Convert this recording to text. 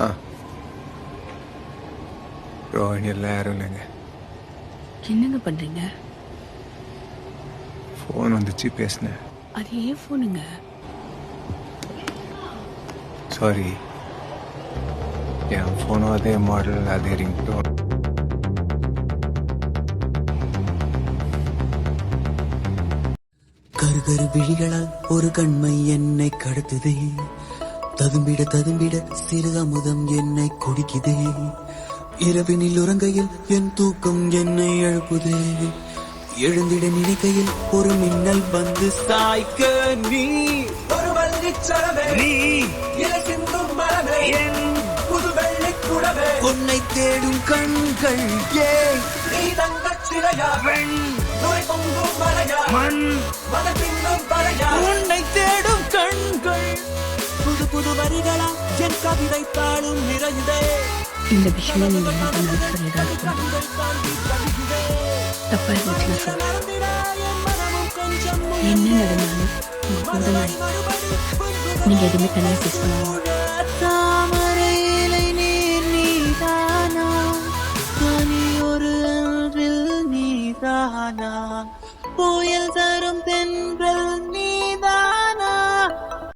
ஆ ரோஹிணி எல்லாம் யாரும் இல்லைங்க. என்னங்க பண்றீங்க? ஃபோன் வந்துச்சு, பேசினேன். அது ஏன் ஃபோனுங்க? சாரி, என் ஃபோனும் அதே மாடல், அதே ரிங்டோன். கருகரு விழிகளால் ஒரு கண்மை என்னை கடத்துதே, ததும்பிட ததும்பிட சிறு அமுதம் என்னை குடிக்குதே, இரவினில் உறங்கையில் என் தூக்கம் என்னை எழுப்புதே, எழுந்திட நினைக்கையில் ஒரு மின்னல் வந்து சாய்க்க நீ ஒரு வள்ளிச்சரமே, நீ இலசிந்தும் மரமே, என் புது வெள்ளிக்குடமே, உன்னை தேடும் கண்கள் ஏ நீ தங்கச் சிலையா, வெண் நுரை பொங்கும் மலையா, மண் மனப்பின்னும் பறையா, உன்னை தேடும் கண்கள் புது புது வரிகளா என் கவிதை தாளும் நிறையுதே. இந்த விஷயம் நீங்க என்ன பண்ணாலும் சொல்லிடாது. தப்பா இருந்துச்சுன்னா சொல்லுங்க. என்ன நடந்தாலும் உங்க கூட நான் நீங்க எதுவுமே தனியாக பேசணும். தாமரையிலை நீர் நீதானா, தனி ஒரு அன்றில் நீதானா, புயல் தரும் தென்றல் நீ